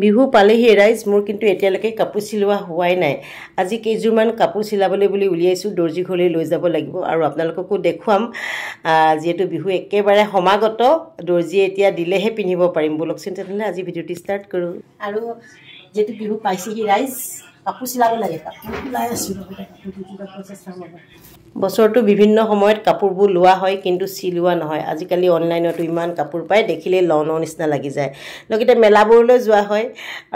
বিহু পালেহি ৰাইজ মোৰ কিন্তু এতিয়ালৈকে কাপোৰ চিলোৱা হোৱাই নাই আজি কেইজোৰমান কাপোৰ চিলাবলৈ বুলি উলিয়াইছো দৰ্জি ঘৰলৈ লৈ যাব লাগিব আৰু আপোনালোককো দেখুৱাম যেহেতু বিহু একেবাৰে সমাগত দৰ্জি এতিয়া দিলেহে পিন্ধিব পাৰিম বলকচোন তেনেহ'লে আজি ভিডিঅ'টি ষ্টাৰ্ট কৰোঁ আৰু যেহেতু বিহু পাইছেহি ৰাইজ কাপোৰ চিলাব লাগে কাপোৰ চিলাই আছোঁ বছৰটো বিভিন্ন সময়ত কাপোৰবোৰ লোৱা হয় কিন্তু চিলোৱা নহয় আজিকালি অনলাইনতো ইমান কাপোৰ পায় দেখিলে লনৰ নিচিনা লাগি যায় লগতে মেলাবোৰলৈ যোৱা হয়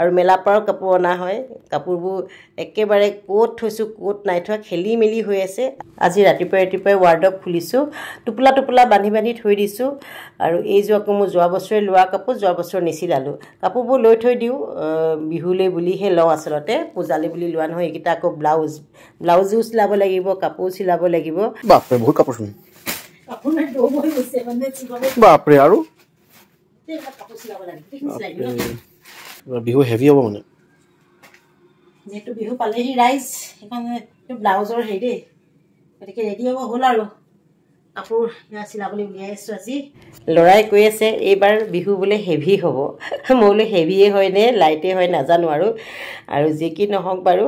আৰু মেলাৰ পৰাও কাপোৰ অনা হয় কাপোৰবোৰ একেবাৰে কোট থৈছোঁ কোট নাই থোৱা খেলি মেলি হৈ আছে আজি ৰাতিপুৱাই ৱাৰ্ডব খুলিছোঁ টোপোলা বান্ধি থৈ দিছোঁ আৰু এই যোৱাকো মোৰ যোৱা বছৰে লোৱা কাপোৰ যোৱা বছৰ নিচিলালোঁ কাপোৰবোৰ লৈ থৈ দিওঁ বিহুলৈ বুলিহে লওঁ আচলতে পূজালৈ বুলি লোৱা নহয় এইকেইটা আকৌ ব্লাউজো চিলাব লাগিব কাপোৰ চিলাব লাগিব বাপৰে বহুত কাপোৰ শুন কাপোৰ নাই দৌ হৈ গৈছে মানে চিলাব বাপৰে আৰু কাপোৰ চিলাব লাগে বিহু হেভি হ'ব মানে যেহেতু বিহু পালেহি ৰাইজ সেইকাৰণে ব্লাউজৰ হেৰি দেই গতিকে ৰেডি হ'ব হ'ল আৰু কাপোৰ চিলাবলৈ উলিয়াই আছোঁ আজি ল'ৰাই কৈ আছে এইবাৰ বিহু বোলে হেভি হ'ব মই বোলে হেভিয়ে হয় নে লাইটে হয় নাজানো আৰু যি কি নহওক বাৰু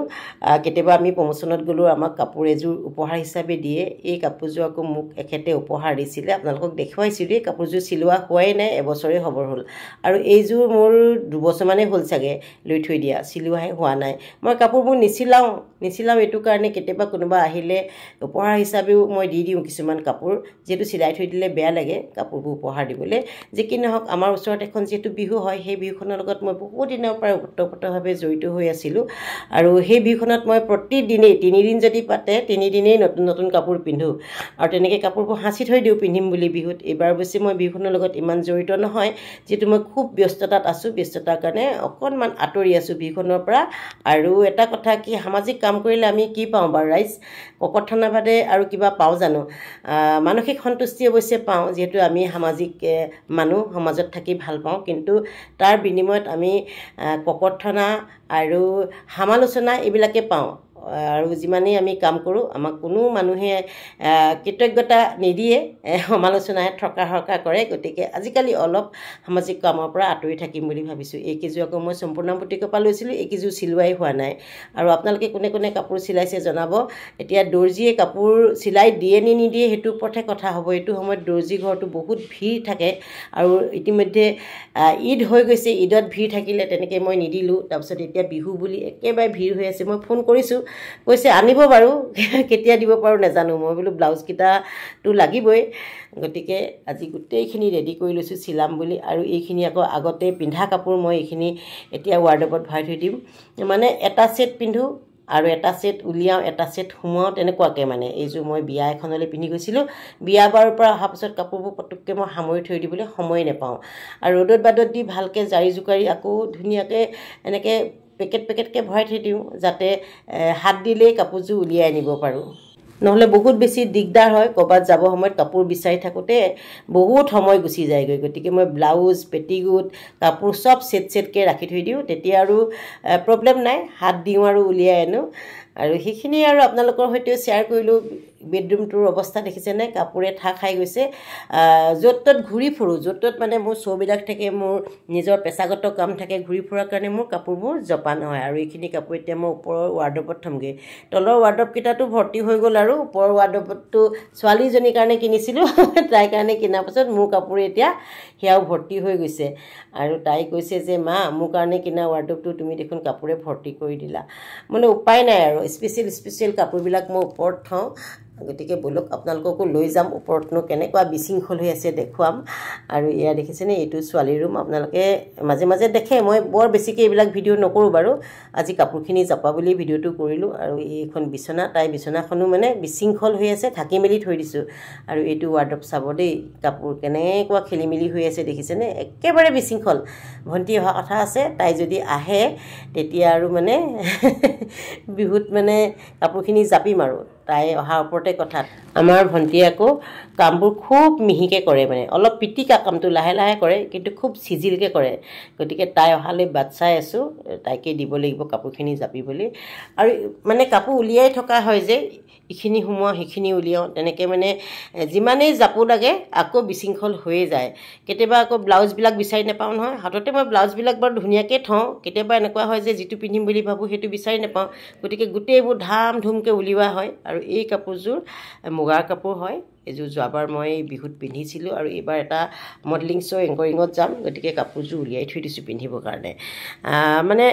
কেতিয়াবা আমি প্ৰমোশ্যনত গ'লেও আমাক কাপোৰ এযোৰ উপহাৰ হিচাপে দিয়ে এই কাপোৰযোৰ আকৌ মোক এখেতে উপহাৰ দিছিলে আপোনালোকক দেখুৱাইছিলোঁ দেই কাপোৰযোৰ চিলোৱা হোৱাই নাই এবছৰে খবৰ হ'ল আৰু এইযোৰ মোৰ 2 বছৰমানেই হ'ল চাগে লৈ থৈ দিয়া চিলোৱাহে হোৱা নাই মই কাপোৰবোৰ নিচিলাওঁ এইটো কাৰণে কেতিয়াবা কোনোবা আহিলে উপহাৰ হিচাপেও মই দি দিওঁ কিছুমান কাপোৰ যেহেতু চিলাই থৈ দিলে বেয়া লাগে কাপোৰবোৰ উপহাৰ দিবলৈ যি কি নহওক আমাৰ ওচৰত এখন যিহেতু বিহু হয় সেই বিহুখনৰ লগত মই বহুত দিনৰ পৰা ওতঃপ্ৰোতভাৱে জড়িত হৈ আছিলোঁ আৰু সেই বিহুখনত মই প্ৰতিদিনেই 3 দিন যদি পাতে 3 দিনেই নতুন কাপোৰ পিন্ধোঁ আৰু তেনেকৈ কাপোৰবোৰ সাঁচি থৈ দিওঁ পিন্ধিম বুলি বিহুত এইবাৰ অৱশ্যে মই বিহুখনৰ লগত ইমান জড়িত নহয় যিহেতু মই খুব ব্যস্ততাত আছোঁ ব্যস্ততাৰ কাৰণে অকণমান আঁতৰি আছোঁ বিহুখনৰ পৰা আৰু এটা কথা কি সামাজিক কাম কৰিলে আমি কি পাওঁ বাৰু ৰাইজ ককৰ্থনা বাদে আৰু কিবা পাওঁ জানো মানসিক সন্তুষ্টি অৱশ্যে পাওঁ যিহেতু আমি সামাজিক মানুহ সমাজত থাকি ভাল পাওঁ কিন্তু তাৰ বিনিময়ত আমি ককৰ্থনা আৰু সমালোচনা এইবিলাকে পাওঁ আৰু যিমানেই আমি কাম কৰোঁ আমাক কোনো মানুহে কৃতজ্ঞতা নিদিয়ে সমালোচনাই থকা কৰে গতিকে আজিকালি অলপ সামাজিক কামৰ পৰা আঁতৰি থাকিম বুলি ভাবিছোঁ এইকেইযোৰ আকৌ মই সম্পূৰ্ণ বুটিকৰ পৰা লৈছিলোঁ এইকেইযোৰ চিলোৱাই হোৱা নাই আৰু আপোনালোকে কোনে কাপোৰ চিলাইছে জনাব এতিয়া দৰ্জীয়ে কাপোৰ চিলাই দিয়ে নে নিদিয়ে সেইটোৰ ওপৰতহে কথা হ'ব এইটো সময়ত দৰ্জী ঘৰটো বহুত ভিৰ থাকে আৰু ইতিমধ্যে ঈদ হৈ গৈছে ঈদত ভিৰ থাকিলে তেনেকৈ মই নিদিলোঁ তাৰপিছত এতিয়া বিহু বুলি একেবাৰে ভিৰ হৈ আছে মই ফোন কৰিছোঁ কৈছে আনিব বাৰু কেতিয়া দিব পাৰোঁ নাজানো মই বোলো ব্লাউজকেইটাটো লাগিবই গতিকে আজি গোটেইখিনি ৰেডি কৰি লৈছোঁ চিলাম বুলি আৰু এইখিনি আকৌ আগতে পিন্ধা কাপোৰ মই এইখিনি এতিয়া ৱাৰ্ডবত ভৰাই থৈ দিম মানে এটা ছেট পিন্ধোঁ আৰু এটা ছেট উলিয়াওঁ এটা ছেট সোমোৱাওঁ তেনেকুৱাকৈ মানে এইযোৰ মই বিয়া এখনলৈ পিন্ধি গৈছিলোঁ বিয়া বাৰৰ পৰা অহাৰ পাছত কাপোৰবোৰ পটককৈ মই সামৰি থৈ দিবলৈ সময় নাপাওঁ আৰু ৰ'দত বাদত দি ভালকৈ জাৰি জোকাৰি আকৌ ধুনীয়াকৈ এনেকৈ পেকেটকৈ ভৰাই থৈ দিওঁ যাতে হাত দিলেই কাপোৰযোৰ উলিয়াই আনিব পাৰোঁ নহ'লে বহুত বেছি দিগদাৰ হয় ক'ৰবাত যাব সময়ত কাপোৰ বিচাৰি থাকোঁতে বহুত সময় গুচি যায়গৈ গতিকে মই ব্লাউজ পেটিকোট কাপোৰ চব ছেটকৈ ৰাখি থৈ দিওঁ তেতিয়া আৰু প্ৰব্লেম নাই হাত দিওঁ আৰু উলিয়াই আনো আৰু সেইখিনি আৰু আপোনালোকৰ সৈতে শ্বেয়াৰ কৰিলোঁ বেডৰুমটোৰ অৱস্থা দেখিছেনে কাপোৰে ঠাহ খাই গৈছে য'ত ত'ত ঘূৰি ফুৰোঁ য'ত ত'ত মানে মোৰ শ্ব'বিলাক থাকে মোৰ নিজৰ পেচাগত কাম থাকে ঘূৰি ফুৰাৰ কাৰণে মোৰ কাপোৰবোৰ জপা নহয় আৰু এইখিনি কাপোৰ এতিয়া মই ওপৰৰ ৱাৰ্ডবত থ'মগৈ তলৰ ৱাৰ্ডবকেইটাতো ভৰ্তি হৈ গ'ল আৰু ওপৰৰ ৱাৰ্ডবতটো ছোৱালীজনীৰ কাৰণে কিনিছিলোঁ তাইৰ কাৰণে কিনাৰ পাছত মোৰ কাপোৰ এতিয়া সেয়াও ভৰ্তি হৈ গৈছে আৰু তাই কৈছে যে মা মোৰ কাৰণে কিনা ৱাৰ্ডবটো তুমি দেখোন কাপোৰে ভৰ্তি কৰি দিলা মানে উপায় নাই আৰু স্পেচিয়েল কাপোৰবিলাক মই ওপৰত থওঁ গতিকে বলক আপোনালোককো লৈ যাম ওপৰতনো কেনেকুৱা বিশৃংখল হৈ আছে দেখুৱাম আৰু এয়া দেখিছেনে এইটো ছোৱালী ৰুম আপোনালোকে মাজে মাজে দেখে মই বৰ বেছিকৈ এইবিলাক ভিডিঅ' নকৰোঁ বাৰু আজি কাপোৰখিনি জপা বুলি ভিডিঅ'টো কৰিলোঁ আৰু এইখন বিচনা তাই বিচনাখনো মানে বিশৃংখল হৈ আছে ঢাকি মেলি থৈ দিছোঁ আৰু এইটো ৱাৰ্ডব চাব দেই কাপোৰ কেনেকুৱা খেলি মেলি হৈ আছে দেখিছেনে একেবাৰে বিশৃংখল ভণ্টি অহা কথা আছে তাই যদি আহে তেতিয়া আৰু মানে বিহুত মানে কাপোৰখিনি জাপিম আৰু তাই অহাৰ ওপৰতে কথা আমাৰ ভণ্টিয়ে আকৌ কামবোৰ খুব মিহিকৈ কৰে মানে অলপ পিটিকা কামটো লাহে লাহে কৰে কিন্তু খুব চিজিলকৈ কৰে গতিকে তাই অহালৈ বাট চাই আছোঁ তাইকে দিব লাগিব কাপোৰখিনি জাপিবলৈ আৰু মানে কাপোৰ উলিয়াই থকা হয় যে ইখিনি সোমোৱা সেইখিনি উলিয়াওঁ তেনেকৈ মানে যিমানেই জাপো লাগে আকৌ বিশৃংখল হৈয়ে যায় কেতিয়াবা আকৌ ব্লাউজবিলাক বিচাৰি নাপাওঁ নহয় হাততে মই ব্লাউজবিলাক বাৰু ধুনীয়াকৈ থওঁ কেতিয়াবা এনেকুৱা হয় যে যিটো পিন্ধিম বুলি ভাবোঁ সেইটো বিচাৰি নাপাওঁ গতিকে গোটেইবোৰ ধাম ধুমকৈ উলিওৱা হয় আৰু এই কাপোৰযোৰ মুগাৰ কাপোৰ হয় এইযোৰ যোৱাবাৰ মই বিহুত পিন্ধিছিলোঁ আৰু এইবাৰ এটা মডেলিং শ্ব' এংকৰিঙত যাম গতিকে কাপোৰযোৰ উলিয়াই থৈ দিছোঁ পিন্ধিবৰ কাৰণে মানে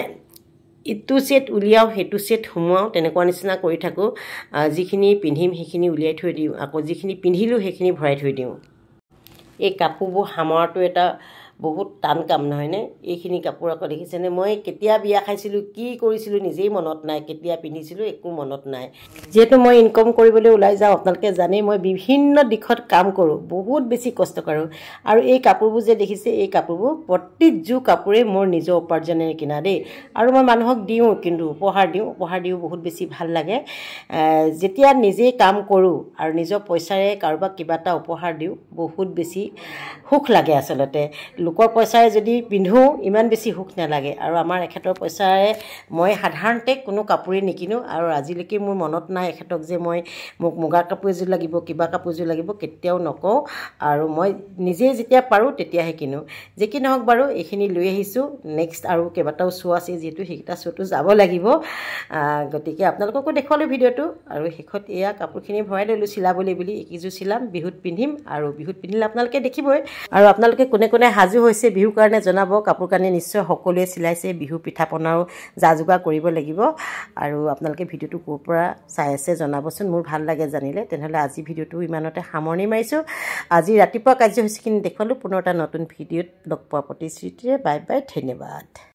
ইটো ছেট উলিয়াওঁ সেইটো ছেট সোমোৱাওঁ তেনেকুৱা নিচিনা কৰি থাকোঁ যিখিনি পিন্ধিম সেইখিনি উলিয়াই থৈ দিওঁ আকৌ যিখিনি পিন্ধিলোঁ সেইখিনি ভৰাই থৈ দিওঁ এই কাপোৰবোৰ সামৰাটো এটা বহুত টান কাম নহয়নে এইখিনি কাপোৰ আকৌ দেখিছেনে মই কেতিয়া বিয়া খাইছিলোঁ কি কৰিছিলোঁ নিজেই মনত নাই কেতিয়া পিন্ধিছিলোঁ একো মনত নাই যিহেতু মই ইনকম কৰিবলৈ ওলাই যাওঁ আপোনালোকে জানেই মই বিভিন্ন দিশত কাম কৰোঁ বহুত বেছি কষ্ট কৰোঁ আৰু এই কাপোৰবোৰ যে দেখিছে এই কাপোৰবোৰ প্ৰতিযোৰ কাপোৰেই মোৰ নিজৰ উপাৰ্জনেৰে কিনা দেই আৰু মই মানুহক দিওঁ কিন্তু উপহাৰ দিওঁ বহুত বেছি ভাল লাগে যেতিয়া নিজেই কাম কৰোঁ আৰু নিজৰ পইচাৰে কাৰোবাক কিবা এটা উপহাৰ দিওঁ বহুত বেছি সুখ লাগে আচলতে লোকৰ পইচাৰে যদি পিন্ধোঁ ইমান বেছি সুখ নালাগে আৰু আমাৰ এখেতৰ পইচাৰে মই সাধাৰণতে কোনো কাপোৰেই নিকিনো আৰু আজিলৈকে মোৰ মনত নাই এখেতক যে মোক মুগাৰ কাপোৰ এযোৰ লাগিব কিবা কাপোৰযোৰ লাগিব কেতিয়াও নকওঁ আৰু মই নিজেই যেতিয়া পাৰোঁ তেতিয়াহে কিনো যে কি নহওক বাৰু এইখিনি লৈ আহিছোঁ নেক্সট আৰু কেইবাটাও শ্ব' আছে যিহেতু সেইকেইটা শ্ব'টো যাব লাগিব গতিকে আপোনালোককো দেখুৱালোঁ ভিডিঅ'টো আৰু শেষত এয়া কাপোৰখিনি ভৰাই ল'লোঁ চিলাবলৈ বুলি এইকেইযোৰ চিলাম বিহুত পিন্ধিম আৰু বিহুত পিন্ধিলে আপোনালোকে দেখিবই আৰু আপোনালোকে কোনে কোনে সাজু হৈছে বিহুৰ কাৰণে জনাব কাপোৰ কানি নিশ্চয় সকলোৱে চিলাইছে বিহু পিঠা পনাও যা যোগাৰ কৰিব লাগিব আৰু আপোনালোকে ভিডিঅ'টো ক'ৰ পৰা চাই আছে জনাবচোন মোৰ ভাল লাগে জানিলে তেনেহ'লে আজি ভিডিঅ'টো ইমানতে সামৰণি মাৰিছোঁ আজি ৰাতিপুৱা কাৰ্যসূচীখিনি দেখুৱালোঁ পুনৰ এটা নতুন ভিডিঅ'ত লগ পোৱাৰ প্ৰতিশ্ৰুতিৰে বাই বাই ধন্যবাদ